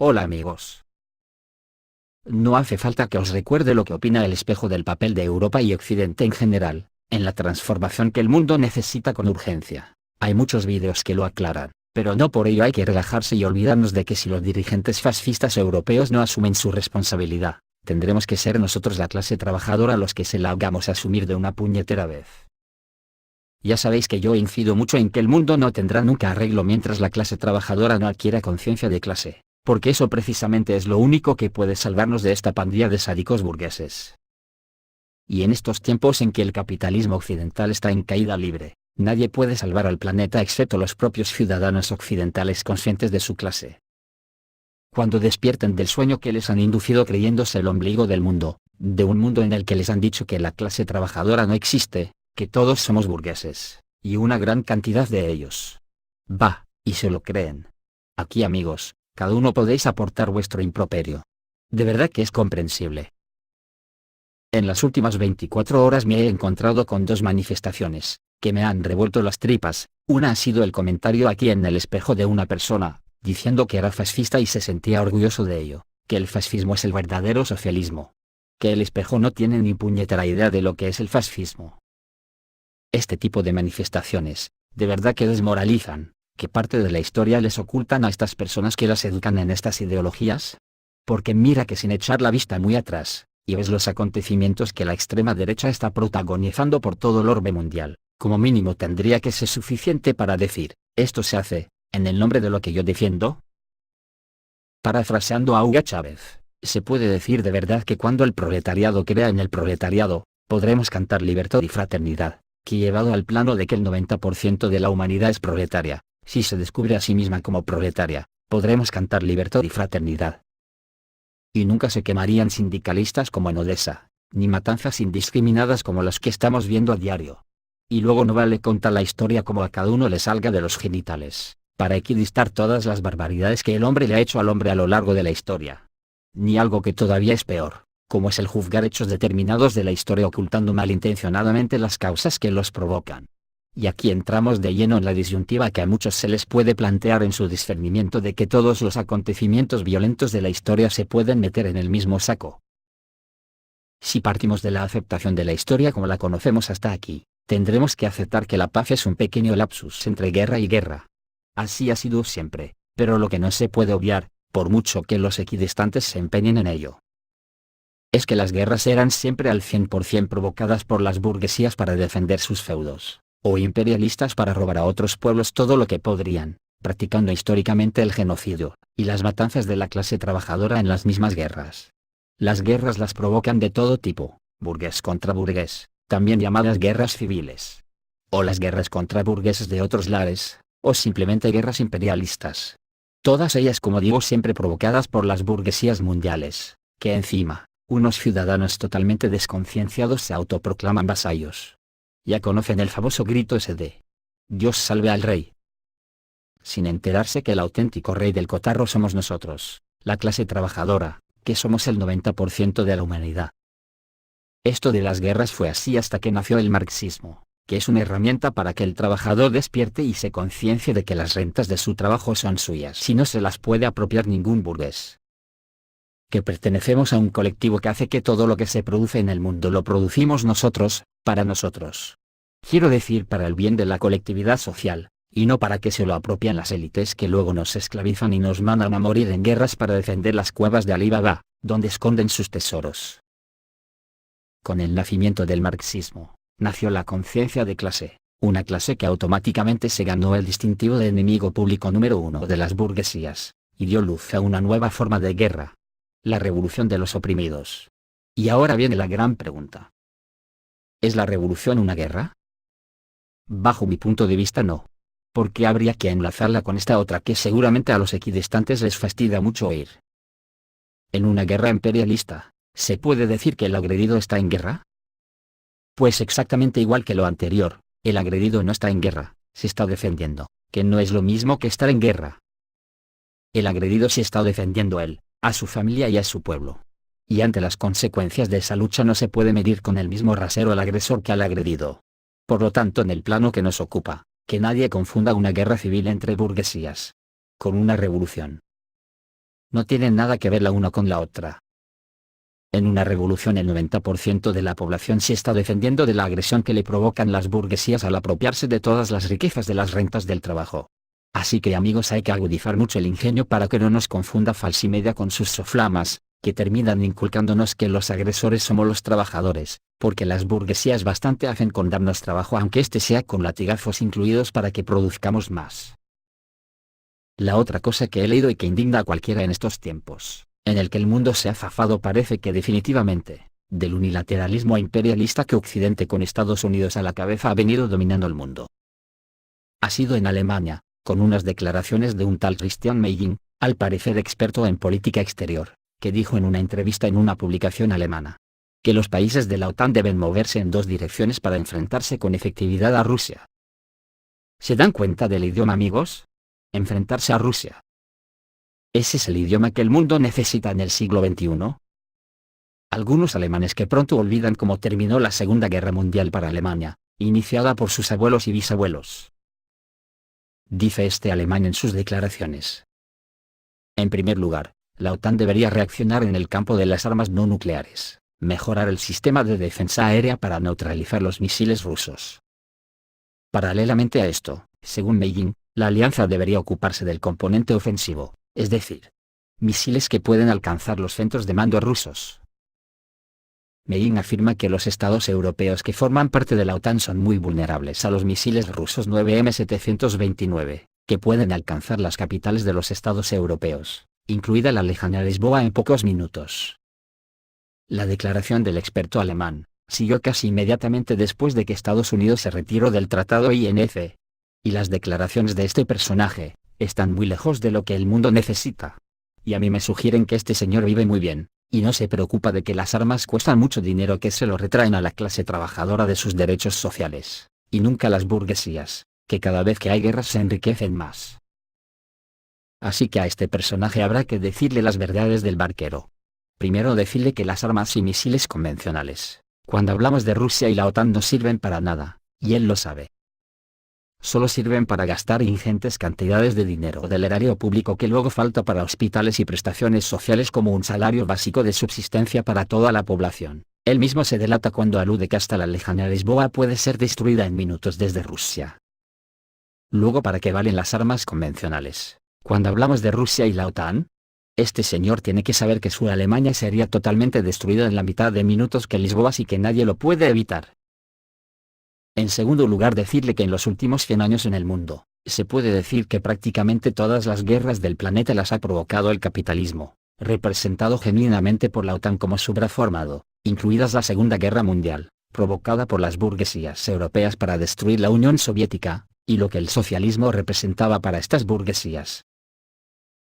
Hola amigos. No hace falta que os recuerde lo que opina el espejo del papel de Europa y Occidente en general, en la transformación que el mundo necesita con urgencia. Hay muchos vídeos que lo aclaran, pero no por ello hay que relajarse y olvidarnos de que si los dirigentes fascistas europeos no asumen su responsabilidad, tendremos que ser nosotros la clase trabajadora los que se la hagamos asumir de una puñetera vez. Ya sabéis que yo incido mucho en que el mundo no tendrá nunca arreglo mientras la clase trabajadora no adquiera conciencia de clase, porque eso precisamente es lo único que puede salvarnos de esta pandilla de sádicos burgueses. Y en estos tiempos en que el capitalismo occidental está en caída libre, nadie puede salvar al planeta excepto los propios ciudadanos occidentales conscientes de su clase. Cuando despierten del sueño que les han inducido creyéndose el ombligo del mundo, de un mundo en el que les han dicho que la clase trabajadora no existe, que todos somos burgueses, y una gran cantidad de ellos. Va, y se lo creen. Aquí amigos, cada uno podéis aportar vuestro improperio. De verdad que es comprensible. En las últimas 24 horas me he encontrado con dos manifestaciones, que me han revuelto las tripas. Una ha sido el comentario aquí en el espejo de una persona, diciendo que era fascista y se sentía orgulloso de ello, que el fascismo es el verdadero socialismo. Que el espejo no tiene ni puñetera idea de lo que es el fascismo. Este tipo de manifestaciones, de verdad que desmoralizan, que parte de la historia les ocultan a estas personas que las educan en estas ideologías. Porque mira que sin echar la vista muy atrás, y ves los acontecimientos que la extrema derecha está protagonizando por todo el orbe mundial, como mínimo tendría que ser suficiente para decir, esto se hace, en el nombre de lo que yo defiendo. Parafraseando a Hugo Chávez, se puede decir de verdad que cuando el proletariado crea en el proletariado, podremos cantar libertad y fraternidad, que llevado al plano de que el 90% de la humanidad es proletaria, si se descubre a sí misma como proletaria, podremos cantar libertad y fraternidad. Y nunca se quemarían sindicalistas como en Odessa, ni matanzas indiscriminadas como las que estamos viendo a diario. Y luego no vale contar la historia como a cada uno le salga de los genitales, para equidistar todas las barbaridades que el hombre le ha hecho al hombre a lo largo de la historia. Ni algo que todavía es peor, como es el juzgar hechos determinados de la historia ocultando malintencionadamente las causas que los provocan. Y aquí entramos de lleno en la disyuntiva que a muchos se les puede plantear en su discernimiento de que todos los acontecimientos violentos de la historia se pueden meter en el mismo saco. Si partimos de la aceptación de la historia como la conocemos hasta aquí, tendremos que aceptar que la paz es un pequeño lapsus entre guerra y guerra. Así ha sido siempre, pero lo que no se puede obviar, por mucho que los equidistantes se empeñen en ello, es que las guerras eran siempre al 100% provocadas por las burguesías para defender sus feudos, o imperialistas para robar a otros pueblos todo lo que podrían, practicando históricamente el genocidio, y las matanzas de la clase trabajadora en las mismas guerras. Las guerras las provocan de todo tipo, burgués contra burgués, también llamadas guerras civiles. O las guerras contra burgueses de otros lares, o simplemente guerras imperialistas. Todas ellas como digo siempre provocadas por las burguesías mundiales, que encima, unos ciudadanos totalmente desconcienciados se autoproclaman vasallos. Ya conocen el famoso grito ese de Dios salve al rey. Sin enterarse que el auténtico rey del cotarro somos nosotros, la clase trabajadora, que somos el 90% de la humanidad. Esto de las guerras fue así hasta que nació el marxismo, que es una herramienta para que el trabajador despierte y se conciencie de que las rentas de su trabajo son suyas si no se las puede apropiar ningún burgués. Que pertenecemos a un colectivo que hace que todo lo que se produce en el mundo lo producimos nosotros, para nosotros. Quiero decir para el bien de la colectividad social, y no para que se lo apropien las élites que luego nos esclavizan y nos mandan a morir en guerras para defender las cuevas de Alí Baba, donde esconden sus tesoros. Con el nacimiento del marxismo, nació la conciencia de clase, una clase que automáticamente se ganó el distintivo de enemigo público número uno de las burguesías, y dio luz a una nueva forma de guerra. La revolución de los oprimidos. Y ahora viene la gran pregunta. ¿Es la revolución una guerra? Bajo mi punto de vista no. Porque habría que enlazarla con esta otra que seguramente a los equidistantes les fastidia mucho oír. En una guerra imperialista, ¿se puede decir que el agredido está en guerra? Pues exactamente igual que lo anterior, el agredido no está en guerra, se está defendiendo, que no es lo mismo que estar en guerra. El agredido se está defendiendo él, a su familia y a su pueblo. Y ante las consecuencias de esa lucha no se puede medir con el mismo rasero al agresor que al agredido. Por lo tanto, en el plano que nos ocupa, que nadie confunda una guerra civil entre burguesías con una revolución. No tienen nada que ver la una con la otra. En una revolución el 90% de la población se está defendiendo de la agresión que le provocan las burguesías al apropiarse de todas las riquezas de las rentas del trabajo. Así que amigos, hay que agudizar mucho el ingenio para que no nos confunda Falsimedia con sus soflamas, que terminan inculcándonos que los agresores somos los trabajadores, porque las burguesías bastante hacen con darnos trabajo, aunque este sea con latigazos incluidos, para que produzcamos más. La otra cosa que he leído y que indigna a cualquiera en estos tiempos, en el que el mundo se ha zafado, parece que definitivamente, del unilateralismo imperialista que Occidente con Estados Unidos a la cabeza ha venido dominando el mundo. Ha sido en Alemania, con unas declaraciones de un tal Christian Meiging, al parecer experto en política exterior, que dijo en una entrevista en una publicación alemana, que los países de la OTAN deben moverse en dos direcciones para enfrentarse con efectividad a Rusia. ¿Se dan cuenta del idioma, amigos? Enfrentarse a Rusia. ¿Ese es el idioma que el mundo necesita en el siglo XXI? Algunos alemanes que pronto olvidan cómo terminó la Segunda Guerra Mundial para Alemania, iniciada por sus abuelos y bisabuelos. Dice este alemán en sus declaraciones. En primer lugar, la OTAN debería reaccionar en el campo de las armas no nucleares, mejorar el sistema de defensa aérea para neutralizar los misiles rusos. Paralelamente a esto, según Meiging, la alianza debería ocuparse del componente ofensivo, es decir, misiles que pueden alcanzar los centros de mando rusos. Meiging afirma que los estados europeos que forman parte de la OTAN son muy vulnerables a los misiles rusos 9M729, que pueden alcanzar las capitales de los estados europeos, incluida la lejana Lisboa, en pocos minutos. La declaración del experto alemán siguió casi inmediatamente después de que Estados Unidos se retiró del tratado INF. Y las declaraciones de este personaje están muy lejos de lo que el mundo necesita. Y a mí me sugieren que este señor vive muy bien, y no se preocupa de que las armas cuestan mucho dinero que se lo retraen a la clase trabajadora de sus derechos sociales, y nunca a las burguesías, que cada vez que hay guerras se enriquecen más. Así que a este personaje habrá que decirle las verdades del barquero. Primero, decirle que las armas y misiles convencionales, cuando hablamos de Rusia y la OTAN, no sirven para nada, y él lo sabe. Solo sirven para gastar ingentes cantidades de dinero del erario público que luego falta para hospitales y prestaciones sociales como un salario básico de subsistencia para toda la población. Él mismo se delata cuando alude que hasta la lejana Lisboa puede ser destruida en minutos desde Rusia. Luego, ¿para qué valen las armas convencionales cuando hablamos de Rusia y la OTAN? Este señor tiene que saber que su Alemania sería totalmente destruida en la mitad de minutos que Lisboa, y que nadie lo puede evitar. En segundo lugar, decirle que en los últimos 100 años en el mundo, se puede decir que prácticamente todas las guerras del planeta las ha provocado el capitalismo, representado genuinamente por la OTAN como su brazo armado, incluidas la Segunda Guerra Mundial, provocada por las burguesías europeas para destruir la Unión Soviética, y lo que el socialismo representaba para estas burguesías.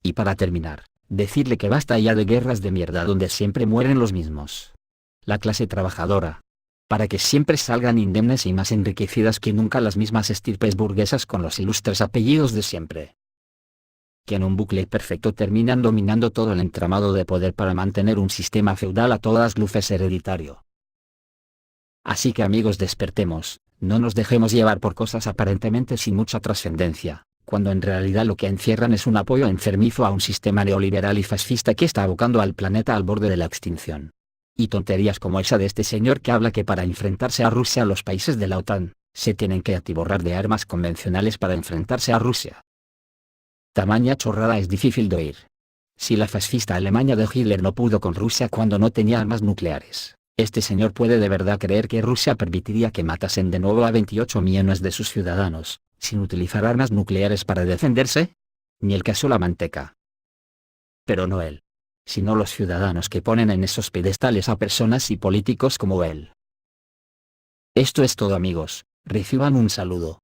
Y para terminar, decirle que basta ya de guerras de mierda donde siempre mueren los mismos. La clase trabajadora, para que siempre salgan indemnes y más enriquecidas que nunca las mismas estirpes burguesas con los ilustres apellidos de siempre, que en un bucle perfecto terminan dominando todo el entramado de poder para mantener un sistema feudal a todas luces hereditario. Así que amigos, despertemos, no nos dejemos llevar por cosas aparentemente sin mucha trascendencia, cuando en realidad lo que encierran es un apoyo enfermizo a un sistema neoliberal y fascista que está abocando al planeta al borde de la extinción. Y tonterías como esa de este señor que habla que para enfrentarse a Rusia los países de la OTAN se tienen que atiborrar de armas convencionales para enfrentarse a Rusia. Tamaña chorrada es difícil de oír. Si la fascista Alemania de Hitler no pudo con Rusia cuando no tenía armas nucleares, ¿este señor puede de verdad creer que Rusia permitiría que matasen de nuevo a 28 millones de sus ciudadanos, sin utilizar armas nucleares para defenderse? Ni el caso la manteca. Pero no él, sino los ciudadanos que ponen en esos pedestales a personas y políticos como él. Esto es todo amigos, reciban un saludo.